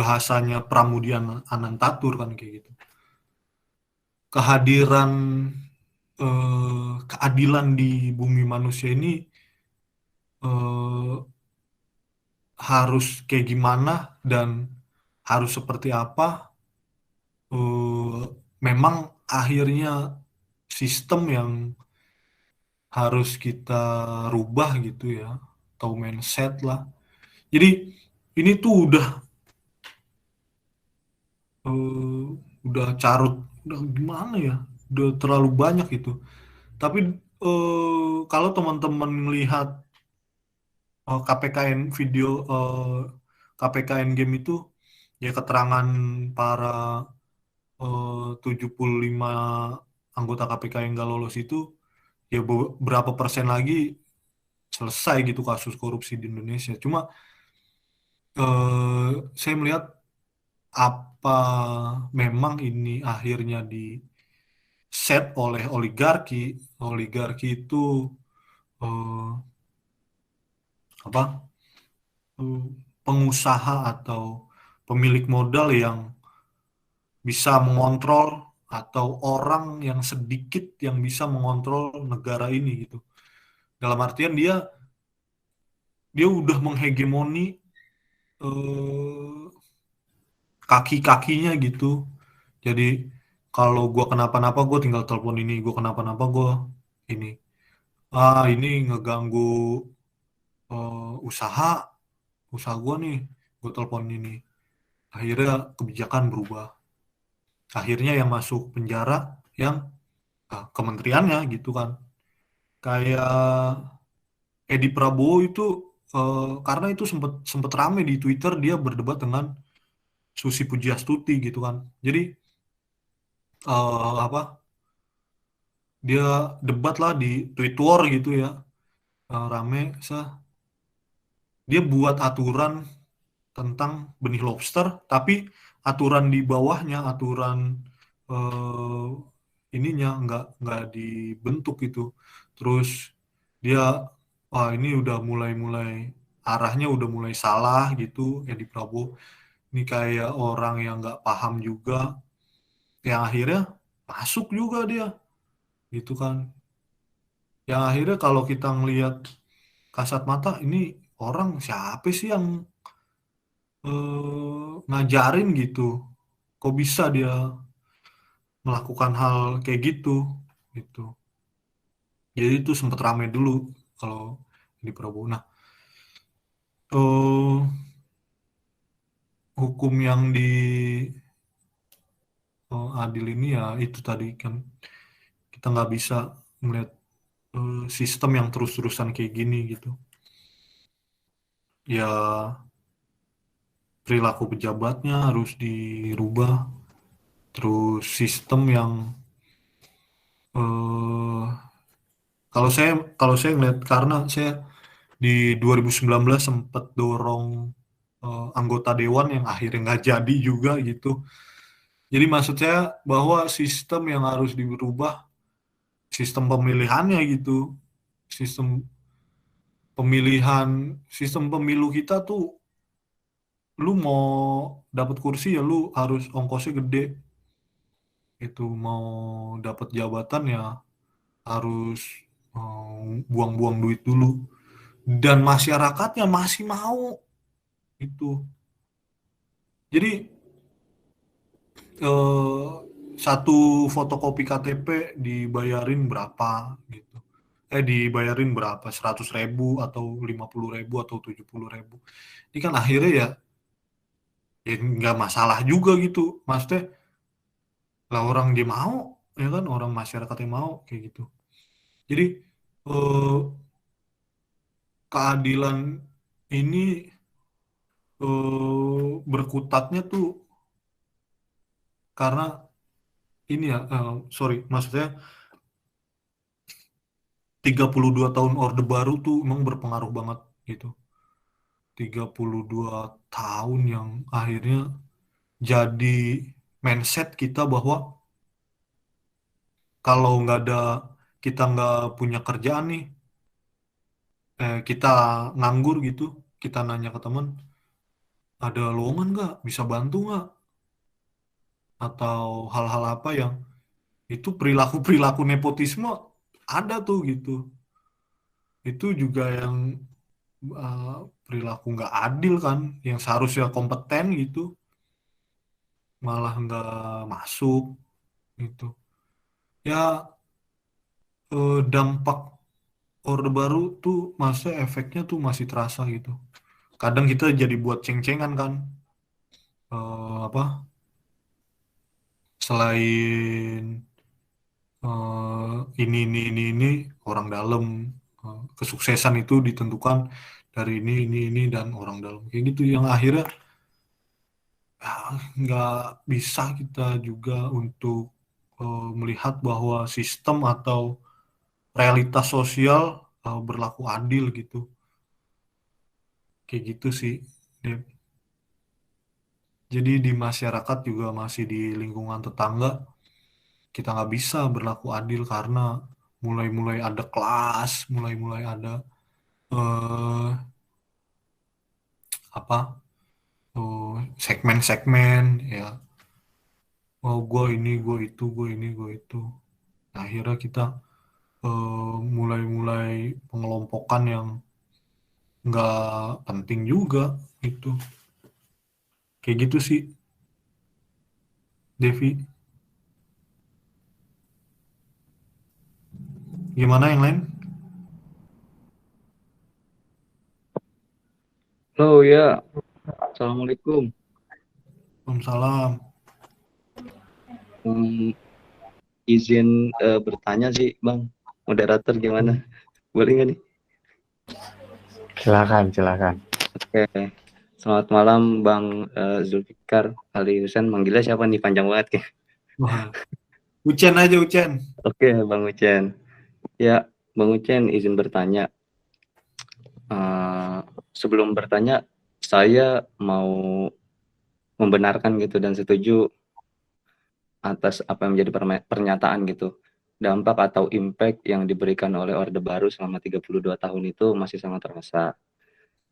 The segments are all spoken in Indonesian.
bahasanya Pramudia Anantatur kan kayak gitu. Kehadiran keadilan di bumi manusia ini eh, harus kayak gimana dan harus seperti apa, memang akhirnya sistem yang harus kita rubah gitu ya, atau mindset lah. Jadi ini tuh eh, udah carut, udah gimana ya, udah terlalu banyak itu. Tapi kalau teman-teman melihat KPKN video, KPKN game itu, ya keterangan para 75 anggota KPK yang nggak lolos itu, ya berapa persen lagi selesai gitu kasus korupsi di Indonesia. Cuma saya melihat apa memang ini akhirnya di set oleh oligarki. Oligarki itu eh, apa? eh, Pengusaha atau pemilik modal yang bisa mengontrol, atau orang yang sedikit yang bisa mengontrol negara ini gitu. Dalam artian dia dia udah menghegemoni eh, kaki-kakinya gitu. Jadi kalau gua kenapa-napa gue tinggal telepon ini, gue kenapa-napa gue ini. Ini ngeganggu usaha usaha gue nih, gue telepon ini. Akhirnya kebijakan berubah. Akhirnya yang masuk penjara yang kementeriannya gitu kan. Kayak Edi Prabowo itu, karena itu sempat sempat rame di Twitter, dia berdebat dengan Susi Pujiastuti gitu kan. Jadi apa, dia debat lah di Tweet War gitu ya. Rame dia buat aturan tentang benih lobster, tapi aturan di bawahnya, aturan eh, ininya nggak dibentuk gitu. Terus dia, wah ini udah mulai-mulai arahnya udah mulai salah gitu ya di Prabowo. Ini kayak orang yang nggak paham juga, yang akhirnya masuk juga dia gitu kan. Yang akhirnya kalau kita ngelihat kasat mata, ini orang siapa sih yang ngajarin gitu, kok bisa dia melakukan hal kayak gitu gitu. Jadi itu sempat ramai dulu kalau di Prabowo. Nah, eh, hukum yang di adil ini ya itu tadi kan, kita nggak bisa melihat sistem yang terus-terusan kayak gini gitu. Ya perilaku pejabatnya harus dirubah, terus sistem yang eh, kalau saya ngeliat, karena saya di 2019 sempat dorong anggota dewan yang akhirnya nggak jadi juga gitu. Jadi maksud saya bahwa sistem yang harus dirubah, sistem pemilihannya gitu. Sistem pemilihan, sistem pemilu kita tuh, lu mau dapat kursi ya lu harus ongkosnya gede. Itu mau dapat jabatan ya harus buang-buang duit dulu. Dan masyarakatnya masih mau itu. Jadi eh, satu fotokopi KTP dibayarin berapa gitu. Dibayarin berapa? 100.000 atau 50.000 atau 70.000. Ini kan akhirnya ya nggak masalah juga gitu. Maksudnya lah orang dia mau, ya kan, orang masyarakat yang mau kayak gitu. Jadi eh, keadilan ini berkutatnya tuh karena ini ya, sorry, maksudnya 32 tahun Orde Baru tuh emang berpengaruh banget gitu. 32 tahun yang akhirnya jadi mindset kita bahwa kalau nggak ada, kita nggak punya kerjaan nih, kita nganggur gitu, kita nanya ke teman, ada lowongan nggak, bisa bantu nggak, atau hal-hal apa yang itu perilaku-perilaku nepotisme ada tuh gitu. Itu juga yang uh, perilaku nggak adil kan, yang seharusnya kompeten gitu malah nggak masuk gitu. Ya, dampak Orde Baru tuh masa efeknya tuh masih terasa gitu. Kadang kita jadi buat ceng-cengan kan, apa, selain ini orang dalam. Kesuksesan itu ditentukan dari ini dan orang dalam kayak gitu, yang akhirnya nggak bisa kita juga untuk melihat bahwa sistem atau realitas sosial berlaku adil gitu, kayak gitu sih, Dep. Jadi di masyarakat juga masih di lingkungan tetangga kita nggak bisa berlaku adil karena mulai-mulai ada kelas, mulai-mulai ada eh, apa, segmen-segmen ya. Oh, gue itu. Nah, akhirnya kita mulai-mulai pengelompokan yang nggak penting juga itu. Kayak gitu sih, Devi. Gimana yang lain? Oh ya, Assalamualaikum. Waalaikumsalam. Hmm, izin bertanya sih, Bang. Moderator gimana? Boleh nggak nih? Silakan, silakan. Oke. Selamat malam, Bang Zulfikar Ali Husain. Manggilnya siapa nih? Panjang banget ya. Wah, Ucen aja, Ucen. Oke, Bang Ucen. Ya, Bang Ucen izin bertanya. Eh, Sebelum bertanya, saya mau membenarkan gitu dan setuju atas apa yang menjadi pernyataan gitu. Dampak atau impact yang diberikan oleh Orde Baru selama 32 tahun itu masih sangat terasa.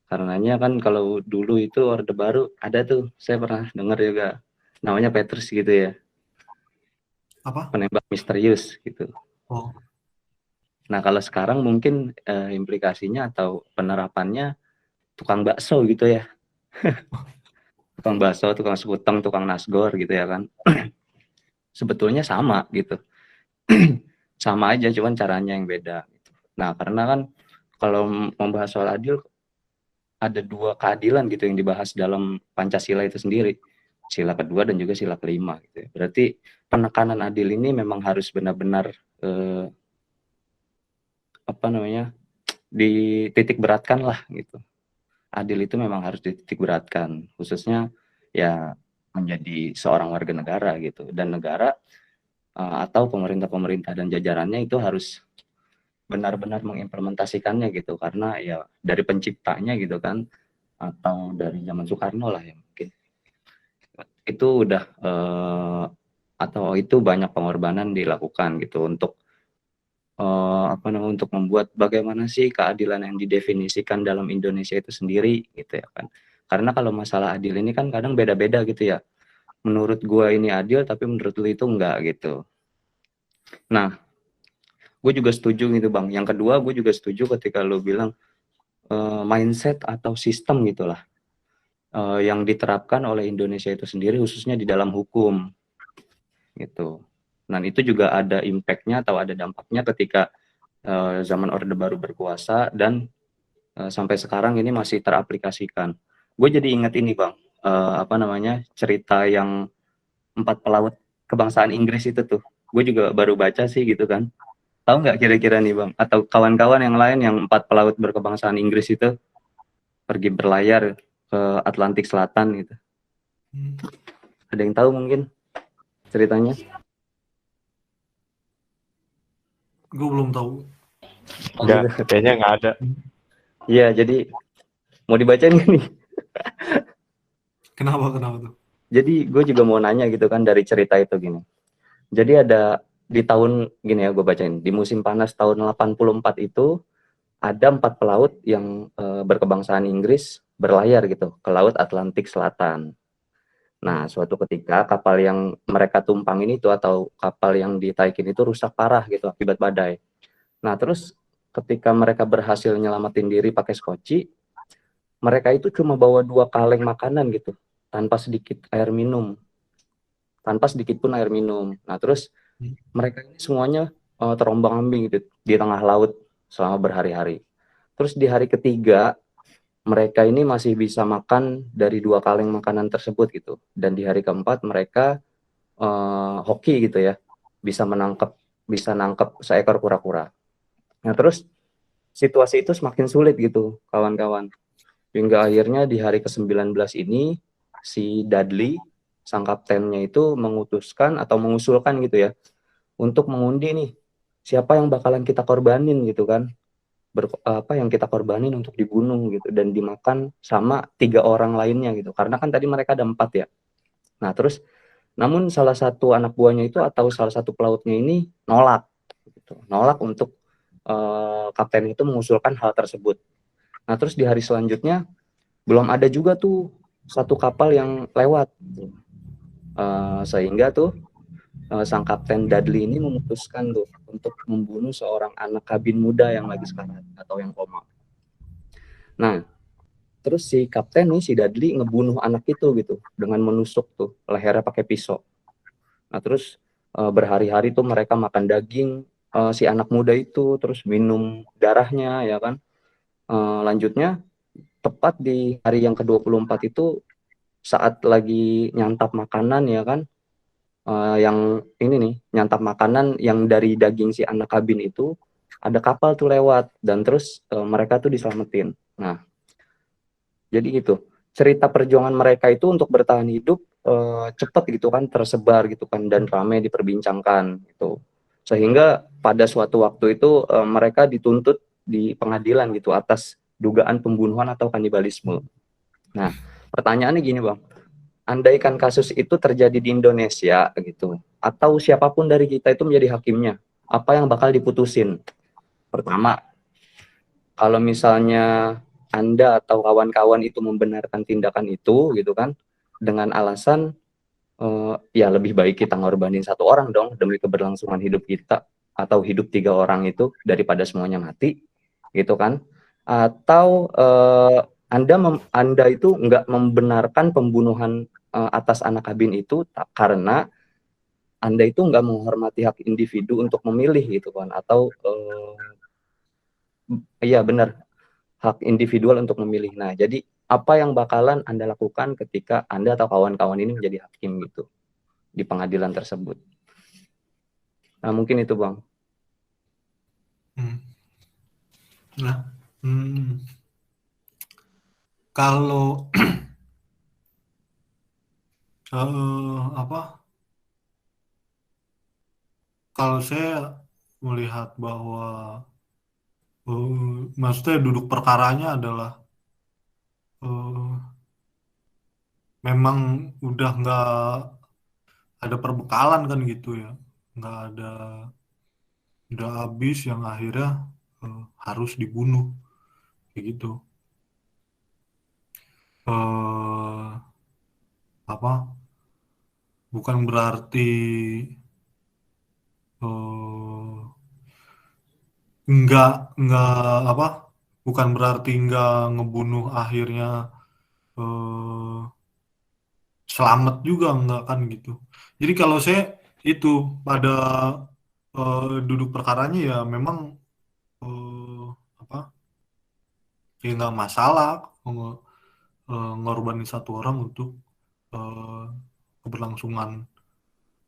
Karenanya kan kalau dulu itu Orde Baru ada tuh, saya pernah dengar juga, namanya Petrus gitu ya, Apa? penembak misterius gitu. Oh, Nah kalau sekarang mungkin implikasinya atau penerapannya tukang bakso gitu ya, tukang bakso, tukang sekuteng, tukang nasgor gitu ya kan. Sebetulnya sama gitu, sama aja cuman caranya yang beda. Nah karena kan kalau membahas soal adil, ada dua keadilan gitu yang dibahas dalam Pancasila itu sendiri, sila kedua dan juga sila kelima gitu ya. Berarti penekanan adil ini memang harus benar-benar eh, apa namanya, dititik beratkan lah gitu. Adil itu memang harus dititik beratkan, khususnya ya menjadi seorang warga negara gitu, dan negara atau pemerintah-pemerintah dan jajarannya itu harus benar-benar mengimplementasikannya gitu, karena ya dari penciptanya gitu kan, atau dari zaman Soekarno lah ya mungkin itu udah atau itu banyak pengorbanan dilakukan gitu untuk apa namanya, untuk membuat bagaimana sih keadilan yang didefinisikan dalam Indonesia itu sendiri gitu ya kan. Karena kalau masalah adil ini kan kadang beda-beda gitu ya. Menurut gua ini adil tapi menurut lu itu enggak gitu. Nah, gue juga setuju gitu Bang. Yang kedua, gue juga setuju ketika lu bilang mindset atau sistem gitulah yang diterapkan oleh Indonesia itu sendiri khususnya di dalam hukum gitu. Dan itu juga ada impact-nya atau ada dampaknya ketika zaman Orde Baru berkuasa dan sampai sekarang ini masih teraplikasikan. Gue jadi ingat ini Bang, apa namanya, cerita yang 4 pelaut kebangsaan Inggris itu tuh. Gue juga baru baca sih gitu kan. Tahu nggak kira-kira nih Bang, atau kawan-kawan yang lain yang 4 pelaut berkebangsaan Inggris itu pergi berlayar ke Atlantik Selatan gitu. Ada yang tahu mungkin ceritanya? gue belum tahu. Oh Enggak, gitu. kayaknya nggak ada. Iya, jadi mau dibacain nih. Kenapa tuh? Jadi gue juga mau nanya gitu kan dari cerita itu gini. Jadi ada di tahun gini ya, gue bacain. Di musim panas tahun 84 itu ada 4 pelaut yang berkebangsaan Inggris berlayar gitu ke Laut Atlantik Selatan. Nah, suatu ketika kapal yang mereka tumpangin itu atau kapal yang ditaikin itu rusak parah gitu akibat badai. Nah, terus ketika mereka berhasil nyelamatin diri pakai skoci, mereka itu cuma bawa 2 kaleng makanan gitu, tanpa sedikit air minum, tanpa sedikit pun air minum. Nah, terus mereka ini semuanya terombang-ambing gitu di tengah laut selama berhari-hari. Terus di hari ketiga mereka ini masih bisa makan dari 2 kaleng makanan tersebut gitu. Dan di hari keempat mereka hoki gitu ya, bisa nangkep seekor kura-kura. Nah, terus situasi itu semakin sulit gitu, kawan-kawan. Hingga akhirnya di hari ke-19 ini si Dudley sang kaptennya itu mengutuskan atau mengusulkan gitu ya untuk mengundi nih siapa yang bakalan kita korbanin gitu kan. Apa yang kita korbanin untuk dibunuh gitu dan dimakan sama 3 orang lainnya gitu. Karena kan tadi mereka ada 4 ya. Nah, terus namun salah satu anak buahnya itu atau salah satu pelautnya ini nolak gitu. Nolak untuk kapten itu mengusulkan hal tersebut. Nah, terus di hari selanjutnya belum ada juga tuh satu kapal yang lewat. Sehingga tuh sang kapten Dudley ini memutuskan tuh untuk membunuh seorang anak kabin muda yang lagi sekarat atau yang koma. Nah, terus si kapten nih si Dudley ngebunuh anak itu gitu dengan menusuk tuh lehernya pakai pisau. Nah, terus berhari-hari tuh mereka makan daging si anak muda itu, terus minum darahnya ya kan. Lanjutnya tepat di hari yang ke-24 itu saat lagi nyantap makanan ya kan, yang ini nih nyantap makanan yang dari daging si anak kabin itu ada kapal tuh lewat dan terus mereka tuh diselamatin. Nah, jadi gitu cerita perjuangan mereka itu untuk bertahan hidup cepat gitu kan tersebar gitu kan dan ramai diperbincangkan gitu sehingga pada suatu waktu itu mereka dituntut di pengadilan gitu atas dugaan pembunuhan atau kanibalisme. Nah, pertanyaannya gini bang, andaikan kasus itu terjadi di Indonesia gitu, atau siapapun dari kita itu menjadi hakimnya, apa yang bakal diputusin? Pertama, kalau misalnya Anda atau kawan-kawan itu membenarkan tindakan itu gitu kan, dengan alasan ya lebih baik kita ngorbanin satu orang dong demi keberlangsungan hidup kita atau hidup 3 orang itu daripada semuanya mati gitu kan, atau Anda itu nggak membenarkan pembunuhan atas anak kabin itu karena Anda itu nggak menghormati hak individu untuk memilih gitu kan, atau iya benar, hak individual untuk memilih. Nah, jadi apa yang bakalan Anda lakukan ketika Anda atau kawan-kawan ini menjadi hakim gitu di pengadilan tersebut? Nah, mungkin itu, Bang. Nah, kalau apa? Kalau saya melihat bahwa maksudnya duduk perkaranya adalah memang udah nggak ada perbekalan kan gitu ya, nggak ada, udah habis yang akhirnya harus dibunuh kayak gitu. Apa? Bukan berarti eh, nggak apa? Bukan berarti nggak ngebunuh akhirnya eh, selamat juga nggak kan gitu. Jadi kalau saya itu pada duduk perkaranya ya memang eh, apa? Ya nggak masalah ngorbanin satu orang untuk eh, keberlangsungan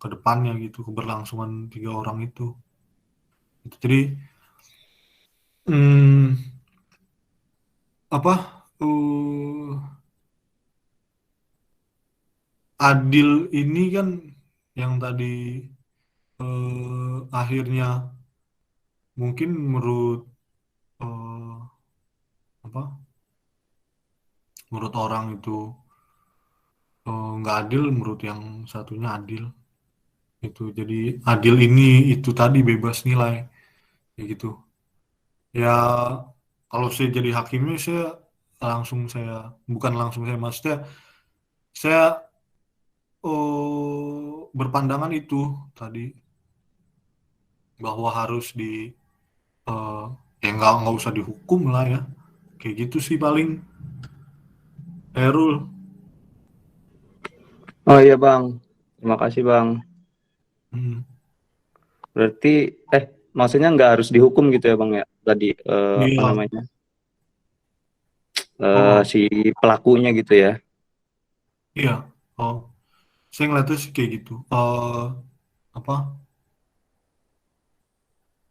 ke depannya gitu, keberlangsungan 3 orang itu. Gitu. Jadi hmm, apa adil ini kan yang tadi akhirnya mungkin menurut eh, apa menurut orang itu nggak adil, menurut yang satunya adil itu. Jadi adil ini itu tadi bebas nilai kayak gitu ya. kalau saya jadi hakimnya, saya bukan langsung saya maksudnya, saya berpandangan itu tadi, bahwa harus eh, ya nggak usah dihukum lah ya, kayak gitu sih paling, Erul. Oh iya Bang, terima kasih Bang. Hmm. Berarti maksudnya nggak harus dihukum gitu ya Bang ya? Tadi apa Iya. namanya? Oh Si pelakunya gitu ya. iya. Oh, saya ngeliatnya sih kayak gitu. Apa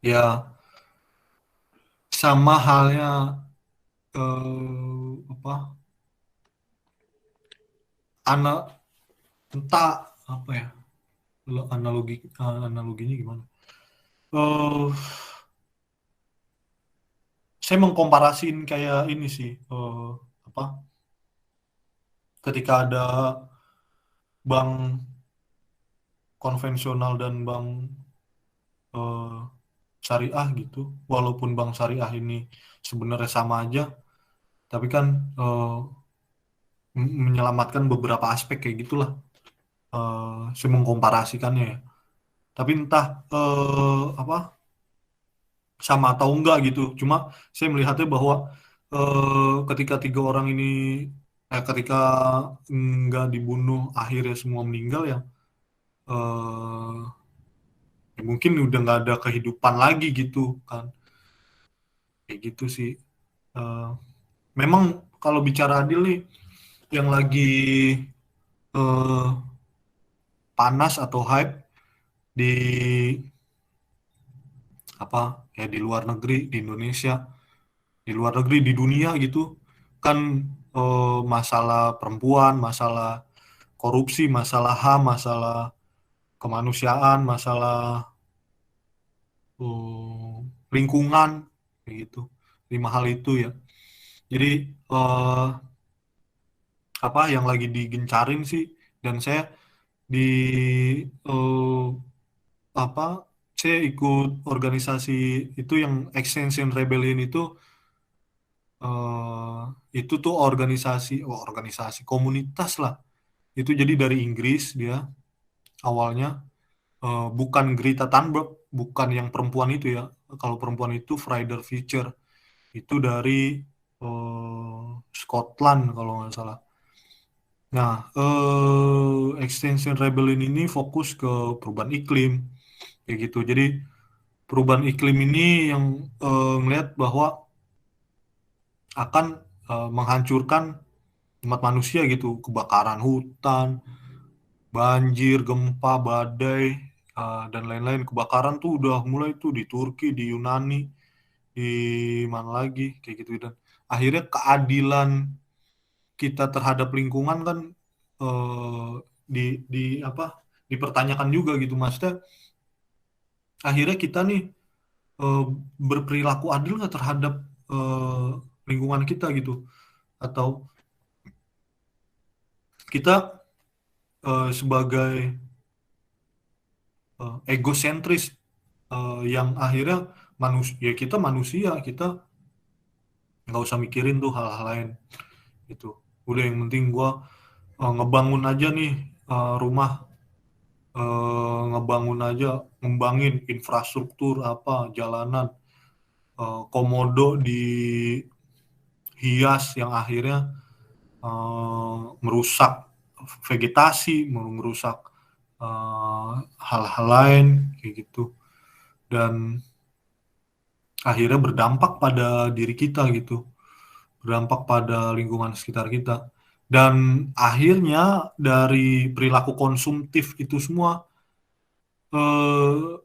ya, sama halnya, apa, anak, entah apa ya, analoginya gimana, eh saya mengkomparasiin kayak ini sih, apa, ketika ada bank konvensional dan bank eh, syariah gitu, walaupun bank syariah ini sebenarnya sama aja, tapi kan menyelamatkan beberapa aspek kayak gitulah. Saya mengkomparasikannya ya, tapi entah apa, sama atau enggak gitu. Cuma saya melihatnya bahwa ketika tiga orang ini, ketika enggak dibunuh akhirnya semua meninggal ya, eh, ya mungkin udah nggak ada kehidupan lagi gitu kan, kayak gitu sih. Eh, Memang kalau bicara adil nih, yang lagi eh, panas atau hype di apa ya, di luar negeri, di Indonesia, di luar negeri, di dunia gitu kan, masalah perempuan, masalah korupsi, masalah HAM, masalah kemanusiaan, masalah eh, lingkungan, kayak gitu. Lima hal itu ya. Jadi eh, apa yang lagi digencarin sih, dan saya di eh, apa saya ikut organisasi itu yang Extinction Rebellion itu, eh, itu tuh organisasi komunitas lah. Itu jadi dari Inggris dia awalnya, bukan Greta Thunberg, bukan yang perempuan itu ya. Kalau perempuan itu Frieder Future, itu dari Scotland kalau nggak salah. Nah, Extinction Rebellion ini fokus ke perubahan iklim, kayak gitu. Jadi perubahan iklim ini yang ngelihat bahwa akan menghancurkan umat manusia gitu, kebakaran hutan, banjir, gempa, badai, dan lain-lain. Kebakaran tuh udah mulai tuh di Turki, di Yunani, di mana lagi, kayak gitu. Dan akhirnya keadilan kita terhadap lingkungan kan eh, di di apa dipertanyakan juga gitu. Maksudnya akhirnya kita nih eh, berperilaku adil nggak terhadap eh, lingkungan kita gitu, atau kita sebagai egosentris, yang akhirnya manusia, kita manusia, kita nggak usah mikirin tuh hal-hal lain gitu. Udah yang penting gua ngebangun aja nih rumah, ngebangun aja, ngembangin infrastruktur apa, jalanan, komodo dihias yang akhirnya merusak vegetasi, merusak hal-hal lain kayak gitu, dan akhirnya berdampak pada diri kita gitu, berdampak pada lingkungan sekitar kita. Dan akhirnya dari perilaku konsumtif itu semua, eh,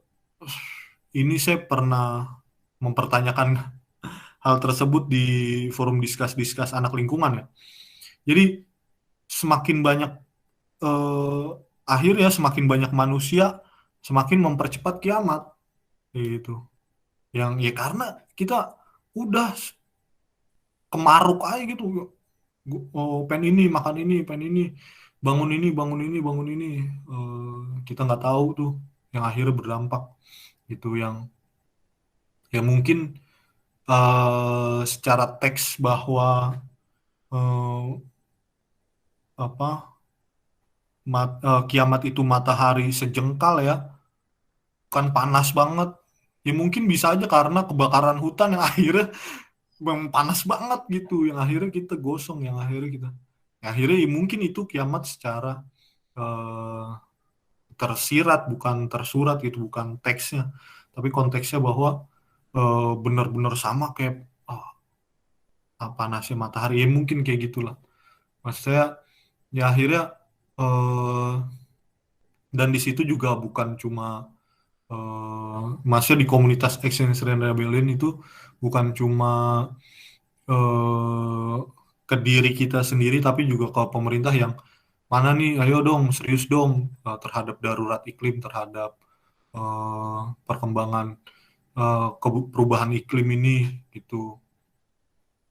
ini saya pernah mempertanyakan hal tersebut di forum diskus-diskus anak lingkungan ya. Jadi semakin banyak, eh, akhirnya semakin banyak manusia, semakin mempercepat kiamat gitu. Yang ya karena kita udah kemaruk aja gitu. Oh, pen ini, makan ini, pen ini, bangun ini, bangun ini, bangun ini. Kita nggak tahu tuh yang akhirnya berdampak gitu, yang ya mungkin secara teks bahwa eh, apa kiamat itu matahari sejengkal ya, kan panas banget. Ya mungkin bisa aja karena kebakaran hutan yang akhirnya memang panas banget gitu, yang akhirnya kita gosong, yang akhirnya ya mungkin itu kiamat secara eh, tersirat, bukan tersurat gitu, bukan teksnya, tapi konteksnya bahwa benar-benar sama kayak panasnya matahari. Ya mungkin kayak gitulah. Maksud saya ya akhirnya eh, dan di situ juga bukan cuma maksudnya di komunitas Extinction Rebellion itu bukan cuma eh, ke diri kita sendiri tapi juga ke pemerintah yang mana nih, ayo dong serius dong terhadap darurat iklim, terhadap perkembangan perubahan iklim ini gitu.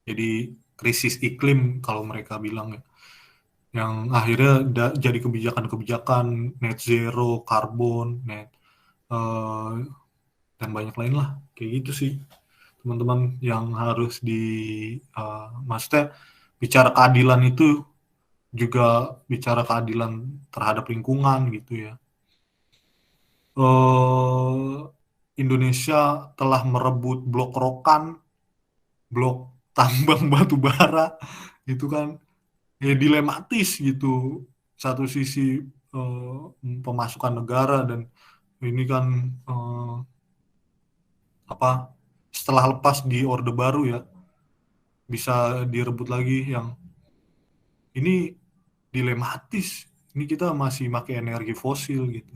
Jadi krisis iklim kalau mereka bilang ya, yang akhirnya jadi kebijakan-kebijakan net zero, karbon, net eh, dan banyak lain lah kayak gitu sih teman-teman yang harus maksudnya bicara keadilan itu juga bicara keadilan terhadap lingkungan gitu ya. eh Indonesia telah merebut blok rokan, blok tambang batu bara, itu kan ya dilematis gitu. Satu sisi pemasukan negara dan ini kan eh, apa setelah lepas di Orde Baru ya bisa direbut lagi, yang ini dilematis. Ini kita masih pakai energi fosil gitu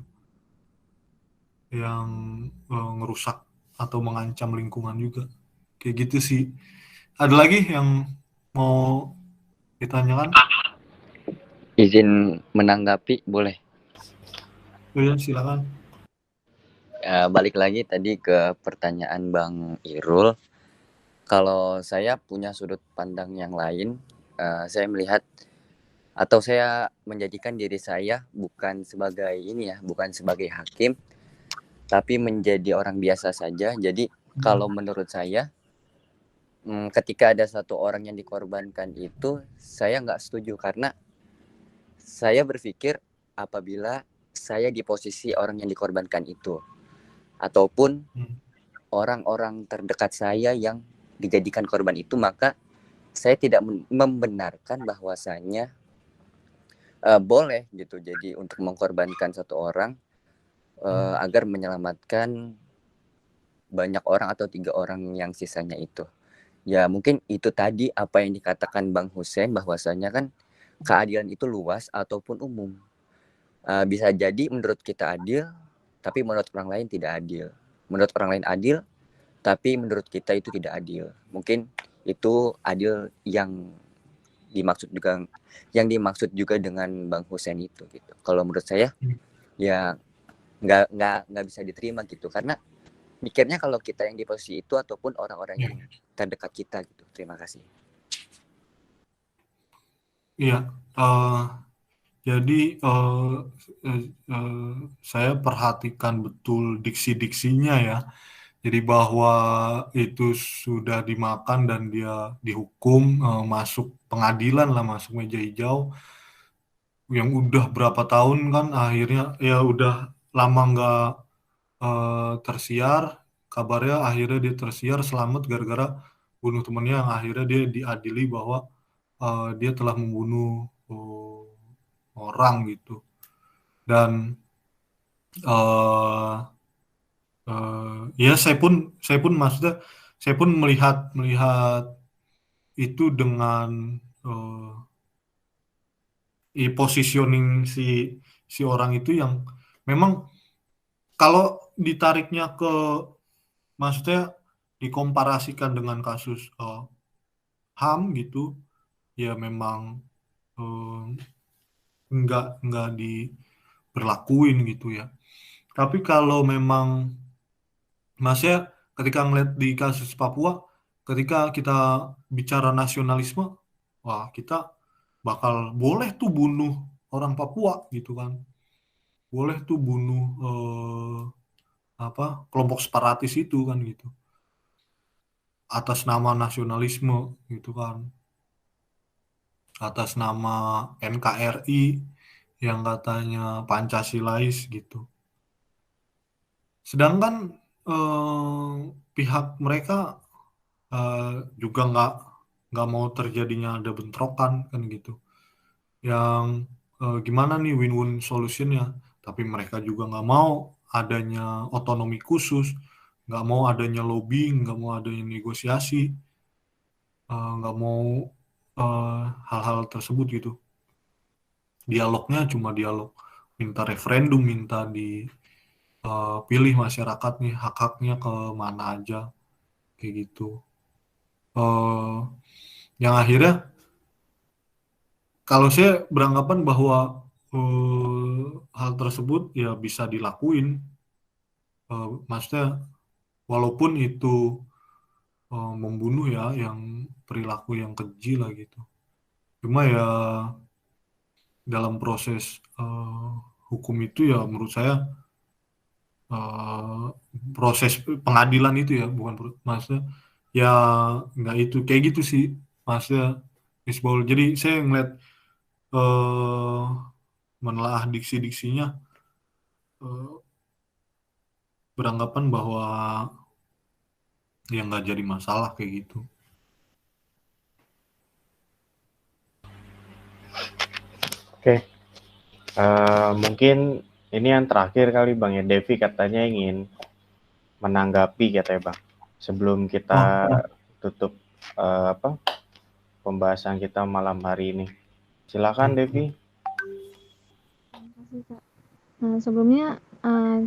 yang ngerusak atau mengancam lingkungan juga. Kayak gitu sih. Ada lagi yang mau ditanyakan? Izin menanggapi boleh? Oh ya, silakan. Balik lagi tadi ke pertanyaan Bang Irul. Kalau saya punya sudut pandang yang lain, saya melihat atau saya menjadikan diri saya bukan sebagai ini ya, bukan sebagai hakim, tapi menjadi orang biasa saja. Jadi kalau menurut saya, ketika ada satu orang yang dikorbankan itu, saya nggak setuju karena saya berpikir apabila saya di posisi orang yang dikorbankan itu, ataupun orang-orang terdekat saya yang dijadikan korban itu, maka saya tidak membenarkan bahwasanya boleh gitu jadi untuk mengkorbankan satu orang agar menyelamatkan banyak orang atau 3 orang yang sisanya itu. Ya mungkin itu tadi apa yang dikatakan Bang Hussein, bahwasanya kan keadilan itu luas ataupun umum. Bisa jadi menurut kita adil, tapi menurut orang lain tidak adil. Menurut orang lain adil, tapi menurut kita itu tidak adil. Mungkin itu adil yang dimaksud juga dengan Bang Hussein itu gitu. Kalau menurut saya ya nggak bisa diterima gitu, karena mikirnya kalau kita yang di posisi itu ataupun orang-orang yang terdekat kita gitu. Terima kasih. Iya, jadi saya perhatikan betul diksi-diksinya ya. Jadi bahwa itu sudah dimakan dan dia dihukum, masuk pengadilan lah, masuk meja hijau, yang udah berapa tahun kan akhirnya ya udah lama nggak tersiar kabarnya, akhirnya dia tersiar selamat gara-gara bunuh temannya, yang akhirnya dia diadili bahwa dia telah membunuh orang gitu. Dan uh, ya saya pun maksudnya saya pun melihat melihat itu dengan positioning si orang itu yang memang kalau ditariknya ke, maksudnya dikomparasikan dengan kasus HAM gitu ya memang eh, nggak diberlakuin gitu ya. Tapi kalau memang maksudnya ketika ngeliat di kasus Papua, ketika kita bicara nasionalisme, wah kita bakal boleh tuh bunuh orang Papua gitu kan, boleh tuh bunuh kelompok separatis itu kan gitu. atas nama nasionalisme gitu kan, atas nama NKRI yang katanya Pancasilais gitu. Sedangkan pihak mereka juga nggak mau terjadinya ada bentrokan kan gitu. Yang gimana nih win-win solutionnya? Tapi mereka juga nggak mau adanya otonomi khusus, nggak mau adanya lobbying, nggak mau adanya negosiasi, nggak mau hal-hal tersebut gitu. Dialognya cuma dialog, minta referendum, minta dipilih masyarakat nih hak-haknya ke mana aja kayak gitu. eh yang akhirnya kalau saya beranggapan bahwa hal tersebut ya bisa dilakuin, maksudnya walaupun itu membunuh ya, yang perilaku yang keji lah gitu. Cuma ya dalam proses hukum itu ya menurut saya eh, proses pengadilan itu ya bukan maksudnya ya nggak itu kayak gitu sih maksudnya Misbol. Jadi saya ngeliat eh, menelaah diksi-diksinya, eh, beranggapan bahwa ya nggak jadi masalah kayak gitu. Oke, mungkin ini yang terakhir kali Bang ya. Devi katanya ingin menanggapi katanya Bang. Sebelum kita Oh, tutup pembahasan kita malam hari ini. Silakan Devi. Terima kasih, Kak. Sebelumnya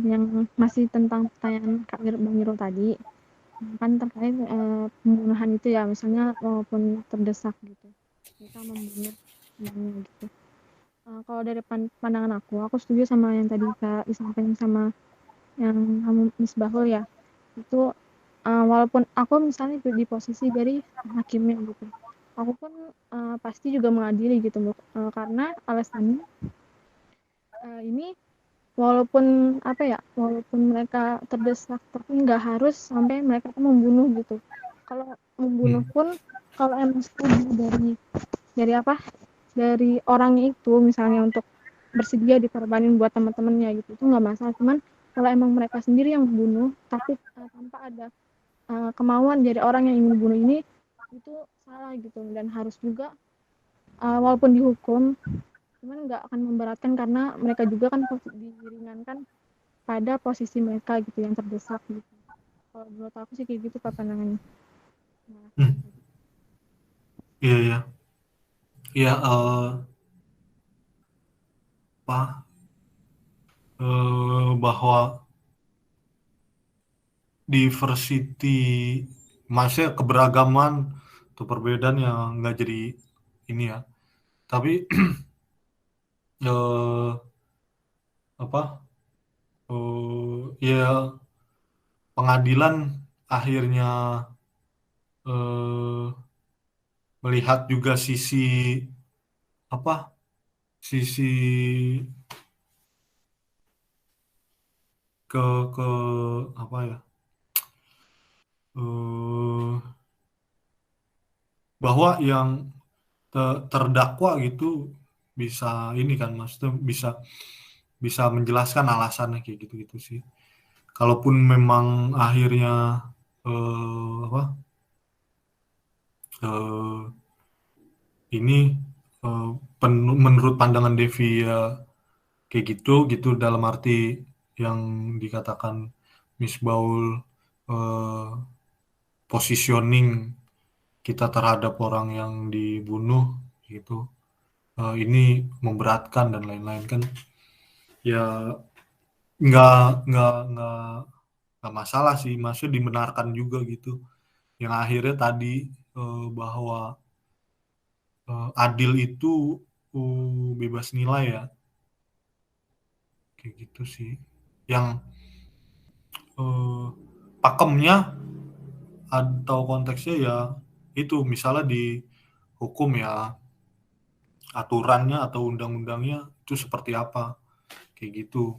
yang masih tentang pertanyaan Bang Irul tadi, kan terkait pembunuhan itu ya, misalnya walaupun terdesak gitu, kita membunuh temannya gitu. Kalau dari pandangan aku setuju sama yang tadi Kak disampaikan sama yang kamu Misbahul ya. Itu walaupun aku misalnya di posisi dari hakimnya gitu, aku pun pasti juga mengadili gitu, karena alasannya ini walaupun walaupun mereka terdesak, tapi nggak harus sampai mereka tuh membunuh gitu. Kalau membunuh pun, kalau emang setuju dari orangnya itu, misalnya untuk bersedia dikorbanin buat teman-temannya gitu, itu nggak masalah. Cuman kalau emang mereka sendiri yang membunuh, tapi tanpa ada kemauan dari orang yang ingin membunuh ini, itu salah gitu. Dan harus juga walaupun dihukum, cuman nggak akan memberatkan karena mereka juga kan diringankan pada posisi mereka gitu yang terdesak gitu. Kalau menurut aku sih kayak gitu Pak pandangannya. Nah, iya ya, iya apa bahwa diversity, maksudnya keberagaman atau perbedaan yang nggak jadi ini ya, tapi eh, apa ya pengadilan akhirnya eh, melihat juga sisi apa sisi ke ke apa ya, eh, bahwa yang terdakwa gitu bisa ini kan, maksudnya bisa bisa menjelaskan alasannya kayak gitu-gitu sih. Kalaupun memang akhirnya apa eh, ini menurut pandangan Devi ya kayak gitu gitu dalam arti yang dikatakan Miss Baul, eh, positioning kita terhadap orang yang dibunuh gitu, ini memberatkan dan lain-lain kan ya nggak nggak nggak nggak masalah sih, maksudnya dibenarkan juga gitu. Yang akhirnya tadi bahwa adil itu bebas nilai ya, kayak gitu sih. Yang pakemnya atau konteksnya ya itu misalnya di hukum ya aturannya atau undang-undangnya itu seperti apa kayak gitu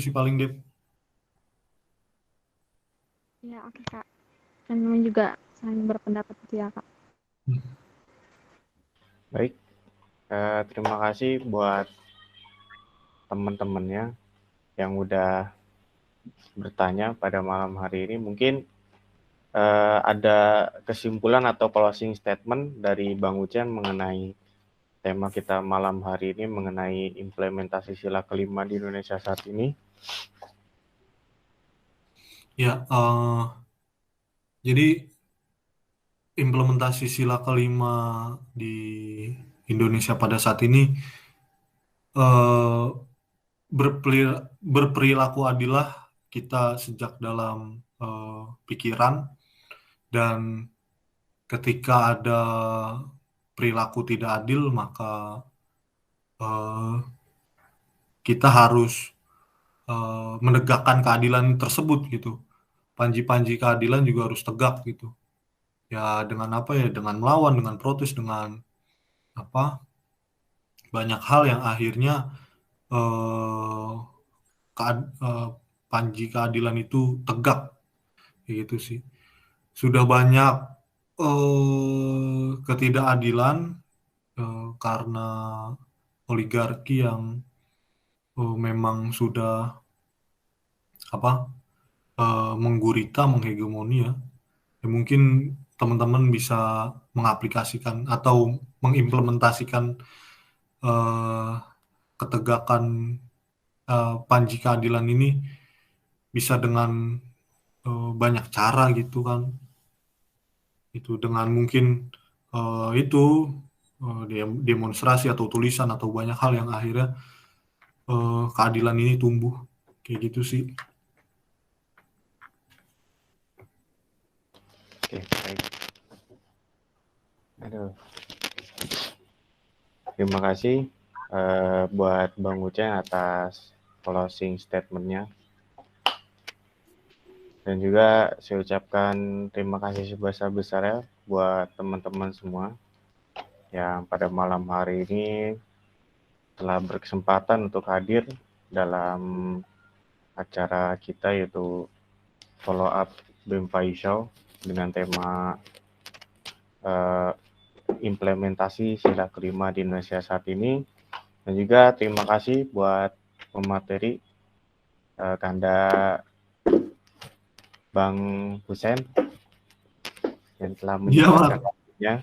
sih paling Dep. Ya, oke Kak. Kan namanya juga saling berpendapat gitu ya Kak. Baik, terima kasih buat teman-temannya yang udah bertanya pada malam hari ini. Mungkin ada kesimpulan atau closing statement dari Bang Ucen mengenai tema kita malam hari ini mengenai implementasi sila kelima di Indonesia saat ini. Ya, jadi implementasi sila kelima di Indonesia pada saat ini eh, berperilaku adilah kita sejak dalam pikiran, dan ketika ada perilaku tidak adil maka eh, kita harus menegakkan keadilan tersebut gitu. Panji-panji keadilan juga harus tegak gitu. Ya dengan apa ya? Dengan melawan, dengan protes, dengan apa? Banyak hal yang akhirnya eh, eh, panji keadilan itu tegak, kayak gitu sih. Sudah banyak ketidakadilan karena oligarki yang memang sudah apa menggurita, menghegemoni ya. Ya, mungkin teman-teman bisa mengaplikasikan atau mengimplementasikan eh, ketegakan panji keadilan ini bisa dengan banyak cara gitu kan. Itu dengan mungkin itu demonstrasi atau tulisan atau banyak hal yang akhirnya keadilan ini tumbuh, kayak gitu sih. Oke, baik. Aduh. Terima kasih buat Bang Ucen atas closing statement-nya. Dan juga saya ucapkan terima kasih sebesar-besarnya buat teman-teman semua yang pada malam hari ini telah berkesempatan untuk hadir dalam acara kita, yaitu follow up BEM-FAI Show dengan tema implementasi sila kelima di Indonesia saat ini. Dan juga terima kasih buat pemateri Kanda Bang Husen yang telah Iya, menyempatkan Mak. waktunya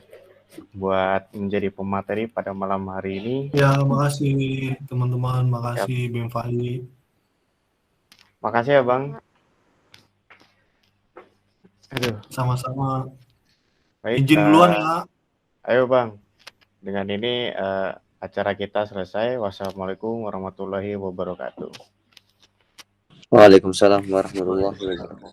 buat menjadi pemateri pada malam hari ini. Ya, makasih teman-teman, Ya, makasih Bang Fahri. makasih ya Bang. Aduh, Sama-sama. baik. Izin duluan ya. Ayo Bang, dengan ini acara kita selesai. Wassalamualaikum warahmatullahi wabarakatuh. Waalaikumsalam warahmatullahi wabarakatuh.